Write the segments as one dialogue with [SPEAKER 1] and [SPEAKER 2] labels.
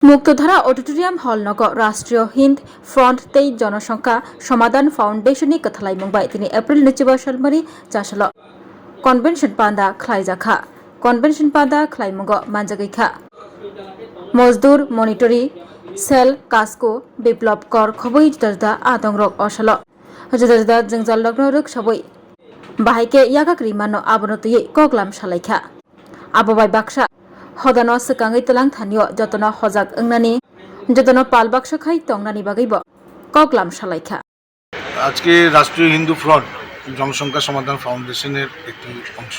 [SPEAKER 1] মুক্তধারা auditorium হল নগ রাষ্ট্রীয় হিন্দ ফ্রন্ট তেই জনসংখ্যা সমাধান ফাউন্ডেশনनि कथलायमंबाय दिनै एप्रिल 25 सालमारि जासल कन्वेंशन पांदा खलायजाखा कन्वेंशन पांदा खलायमंग मानजागैखा मजदूर मनिटरी सेल कास्को बिप्लब कर खबै जुदा आदंरक असल जुदा जोंजाल लग्न रोग सबै बाहायके यागाग्रि मानो आबनतयै कगलाम सालायखा आबोबाय बाक्सा हदानो सकाङै तलां थानियो जतनो हजाक ओंनानि जतनो पालबाक्स खाय तंनानि बागैबो कगलाम सालायखा।
[SPEAKER 2] আজকে রাষ্ট্রীয় হিন্দু ফ্রন্ট জনসংখ্যা সমাধান ফাউন্ডেশনের একটি অংশ।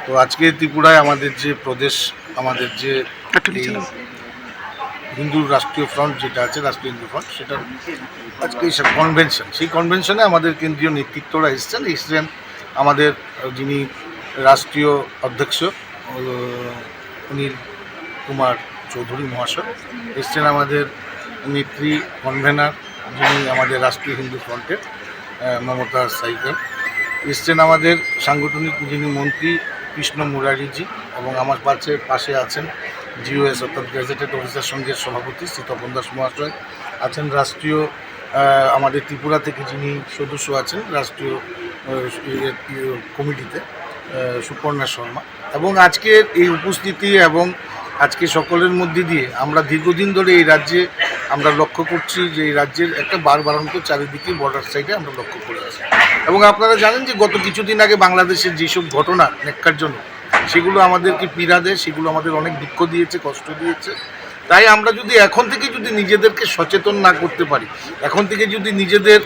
[SPEAKER 2] তো আজকে ত্রিপুরায় আমাদের যে প্রদেশ, আমাদের যে হিন্দু রাষ্ট্রীয় ফ্রন্ট যেটা আছে, রাষ্ট্রীয় হিন্দু ফ্রন্ট, সেটার আজকে কনভেনশন, সেই কনভেনশনে আমাদের কেন্দ্রীয় নেতৃত্বরা এসছেন আমাদের যিনি রাষ্ট্রীয় অধ্যক্ষ অনিল কুমার চৌধুরী মহাশয় এসছেন, আমাদের নেত্রী কনভেনার যিনি আমাদের রাষ্ট্রীয় হিন্দু ফ্রন্টের মমতা সাইকেল এসছেন, আমাদের সাংগঠনিক যিনি মন্ত্রী কৃষ্ণ মুরারিজি, এবং আমার পাশে আছেন জিওএস অর্থাৎ গ্যাজেটেড অফিসার সংঘের সভাপতি শ্রী তপন দাস মহাশয় আছেন, রাষ্ট্রীয় আমাদের ত্রিপুরা থেকে যিনি সদস্য আছেন রাষ্ট্রীয় কমিটিতে সুপর্ণা শর্মা, এবং আজকের এই উপস্থিতি এবং আজকে সকলের মধ্যে দিয়ে আমরা দীর্ঘদিন ধরে এই রাজ্যে আমরা লক্ষ্য করছি যে এই রাজ্যের একটা বাড়ন্ত চারিদিকে বর্ডার সাইডে আমরা লক্ষ্য করে আছি। এবং আপনারা জানেন যে গত কিছুদিন আগে বাংলাদেশের যেসব ঘটনা ন্যাক্কারজনক, সেগুলো আমাদেরকে পীড়া দেয়, সেগুলো আমাদের অনেক দুঃখ দিয়েছে, কষ্ট দিয়েছে। তাই আমরা যদি এখন থেকে যদি নিজেদেরকে সচেতন না করতে পারি, এখন থেকে যদি নিজেদের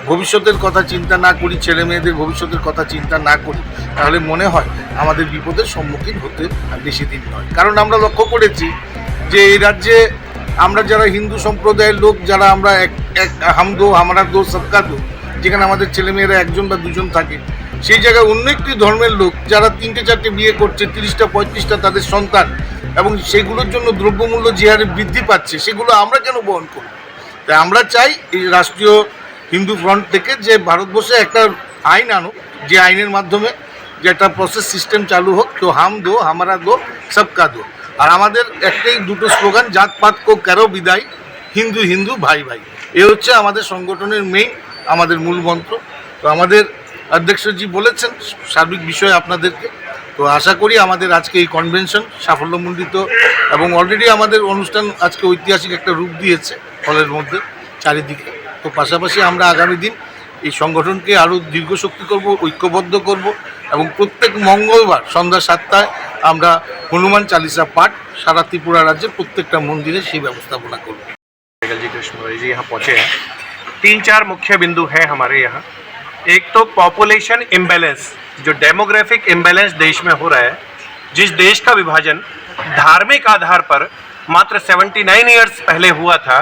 [SPEAKER 2] ভবিষ্যতের কথা চিন্তা না করি, ছেলে মেয়েদের ভবিষ্যতের কথা চিন্তা না করি, তাহলে মনে হয় আমাদের বিপদের সম্মুখীন হতে বেশি দিন নয়। কারণ আমরা লক্ষ্য করেছি যে এই রাজ্যে আমরা যারা হিন্দু সম্প্রদায়ের লোক, যারা আমরা এক হাম দো হামারা দো সবকা দো, যেখানে আমাদের ছেলেমেয়েরা একজন বা দুজন থাকে, সেই জায়গায় অন্য একটি ধর্মের লোক যারা 3-4টে বিয়ে করছে, 30-35টা তাদের সন্তান, এবং সেগুলোর জন্য দ্রব্যমূল্য যে হারে বৃদ্ধি পাচ্ছে, সেগুলো আমরা কেন বহন করব? তাই আমরা চাই এই রাষ্ট্রীয় হিন্দু ফ্রন্ট থেকে যে ভারতবর্ষে একটা আইন আনুক, যে আইনের মাধ্যমে যে একটা প্রসেস সিস্টেম চালু হোক, তো হাম দো হামারা দো সবকা দো। আর আমাদের একটাই দুটো স্লোগান, জাতপাত কো কারো বিদায়, হিন্দু হিন্দু ভাই ভাই। এ হচ্ছে আমাদের সংগঠনের মেইন, আমাদের মূল মন্ত্র। তো আমাদের অধ্যক্ষজি বলেছেন সার্বিক বিষয় আপনাদেরকে। তো আশা করি আমাদের আজকে এই কনভেনশন সাফল্যমণ্ডিত, এবং অলরেডি আমাদের অনুষ্ঠান আজকে ঐতিহাসিক একটা রূপ দিয়েছে হলের মধ্যে চারিদিকে। তো পাশাপাশি আমরা আগামী দিন এই সংগঠনকে আরও দীর্ঘশক্তি করব, ঐক্যবদ্ধ করব, এবং প্রত্যেক মঙ্গলবার সন্ধ্যা 7টায় আমরা হনুমান চালিসা পাঠ সারা ত্রিপুরা রাজ্যের প্রত্যেকটা মন্দিরে সেই ব্যবস্থাপনা করব।
[SPEAKER 3] जी कृष्ण जी यहाँ पहुँचे हैं। 3-4 मुख्य बिंदु हैं हमारे यहाँ। एक तो पॉपुलेशन इम्बैलेंस, जो डेमोग्राफिक इम्बैलेंस देश में हो रहा है, जिस देश का विभाजन धार्मिक आधार पर मात्र 79 ईयर्स पहले हुआ था,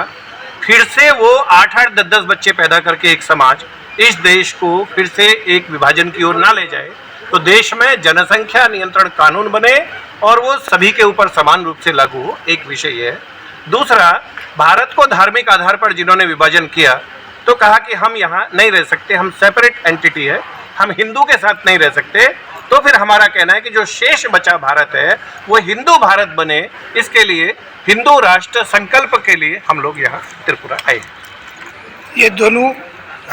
[SPEAKER 3] फिर से वो 8-8, 10-10 बच्चे पैदा करके एक समाज इस देश को फिर से एक विभाजन की ओर ना ले जाए, तो देश में जनसंख्या नियंत्रण कानून बने और वो सभी के ऊपर समान रूप से लागू हो, एक विषय ये है। दूसरा, भारत को धार्मिक आधार पर जिन्होंने विभाजन किया, तो कहा कि हम यहाँ नहीं रह सकते, हम सेपरेट एंटिटी है, हम हिंदू के साथ नहीं रह सकते। तो फिर हमारा कहना है कि जो शेष बचा भारत है वो हिंदू भारत बने, इसके लिए हिंदू राष्ट्र संकल्प के लिए हम लोग यहाँ त्रिपुरा आए।
[SPEAKER 4] ये दोनों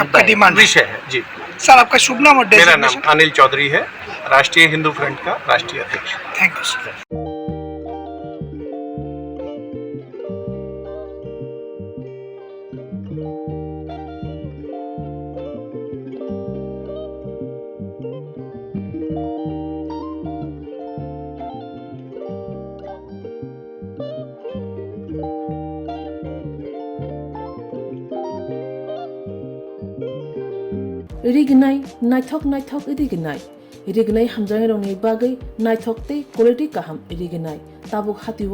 [SPEAKER 4] आपका डिमांड
[SPEAKER 3] विषय है जी।
[SPEAKER 4] सर, आपका शुभ नाम और
[SPEAKER 3] मेरा नाम
[SPEAKER 4] डेजिग्नेशन?
[SPEAKER 3] अनिल चौधरी है, राष्ट्रीय हिंदू फ्रंट का राष्ट्रीय अध्यक्ष।
[SPEAKER 4] Thank you sir.
[SPEAKER 5] रिगनाय नायथक रिगनाय हामजानाय रंनि बागै नायथकते क्वालिटी काहाम रिगनाय ताबुक हातिव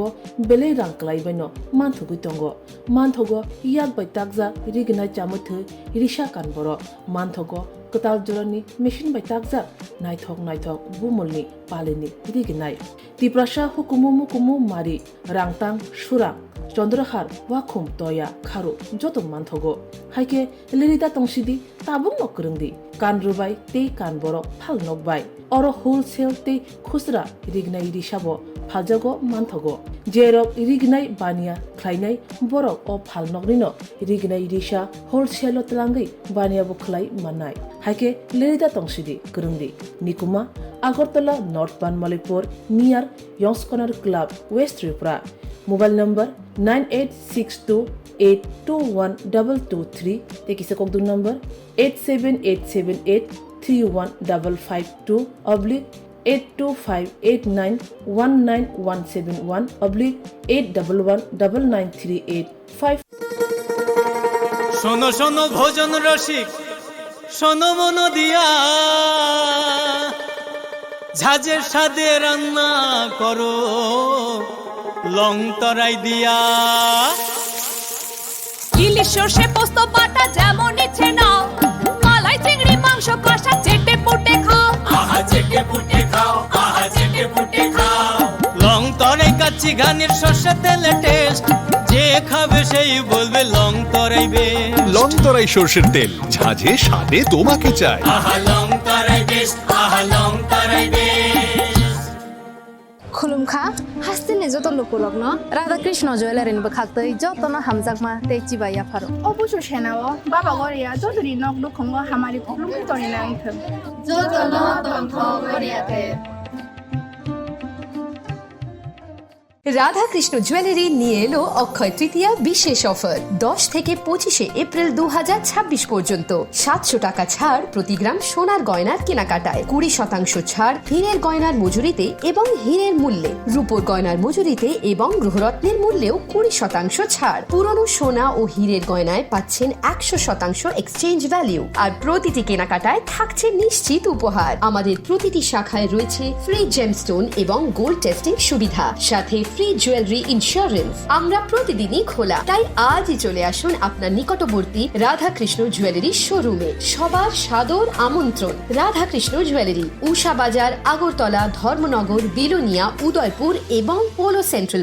[SPEAKER 5] बेले रां क्लाइबायनो मानथुगै दंगो मानथगो याक बाय ताकजा रिगनाय चामथो रिसा कानबर मानथगो कताल जरानि मेशिन बाय ताकजा नायथक बुमलनि पालिनि रिगनाय तिप्रासा हुकुमु मारि रांतां सुरां चंद्रहार वाखुम तया खारु जतो मानथगो हाइके लिरिदा तंसिदि ताबुं नकरंदि कानरुबाय ते कानबर फाल नकबाय अर होलसेल ते खुसरा रिगनाय रिसाबो फालजागो मानथगो जेरक रिगनाय बानिया ख्लायनाय बरक अ फालनगनिनो रिगनाय रिसा होलसेल तलांगै बानियाबो ख्लाय मानाय हाइके लेरिदा तंसिदि गरुंदि निकुमा आगरतला नॉर्थ बान Malikpur near young's corner club west Tripura mobile number 9862821223 तेकिसे कोकदुन नंबर 87878315552 82589191171/8119938
[SPEAKER 6] শোনো শোনো ভোজন রসিক শোনো মন দিয়া ঝাঁঝের সাদে রান্না করো লং তরাই দিয়া
[SPEAKER 7] ইলিশ সর্ষে পোস্ত বাটা যেমন ইচ্ছে নাও মালাই চিংড়ি মাংস কষা চেটে পুটে খাও
[SPEAKER 6] আহা চেটে পুটে খাও আহা চেটে পুটে খাও লং তরাই কাচ্চি ঘানির সর্ষে তেলে টেস্ট যে খাবে সেই বলবে লং তরাই বেশ
[SPEAKER 8] লং তরাই সর্ষের তেল ঝাঁঝে স্বাদে তোমাকে চাই
[SPEAKER 6] আহা লং তরাই বেশ আহা লং তরাই বেশ
[SPEAKER 9] खुलुमखा हास्तिने जत लोकुलग्न राधाकृष्ण ज्वेलारिन बखाक्तै जतन हामजाकमा तेचिबा याफारो
[SPEAKER 10] অবশ্য সেনাও বাবা গরিয়া যতরি নক দুখঙ্গ হামারি খুলুমকি তরি না আইথম
[SPEAKER 9] जतन तंथ गरियाते
[SPEAKER 7] রাধাকৃষ্ণ জুয়েলারি নিয়ে এলো অক্ষয় তৃতীয়া বিশেষ অফার 10 থেকে 25 এপ্রিল 2026 পর্যন্ত 700 টাকা ছাড় প্রতি গ্রাম সোনার গয়নার কেনাকাটায় 20% ছাড় হীরের গয়নার মজুরিতে এবং হীরের মূল্যে রূপোর গয়নার মজুরিতে এবং গ্রহরত্নের মূল্যেও 20% ছাড় পুরনো সোনা ও হীরের গয়নায় পাচ্ছেন 100% এক্সচেঞ্জ ভ্যালু আর প্রতিটি কেনাকাটায় থাকছে নিশ্চিত উপহার আমাদের প্রতিটি শাখায় রয়েছে ফ্রি জেমস্টোন এবং গোল্ড টেস্টিং সুবিধা সাথে ফ্রি জুয়েলারি ইন্স্যুরেন্স আমরা প্রতিদিনই খোলা তাই আজই চলে আসুন আপনার নিকটবর্তী রাধাকৃষ্ণ জুয়েলারি শোরুমে সবার সাদর আমন্ত্রণ রাধাকৃষ্ণ জুয়েলারি উষা বাজার আগরতলা ধর্মনগর বিলোনিয়া উদয়পুর এবং পোলো সেন্ট্রাল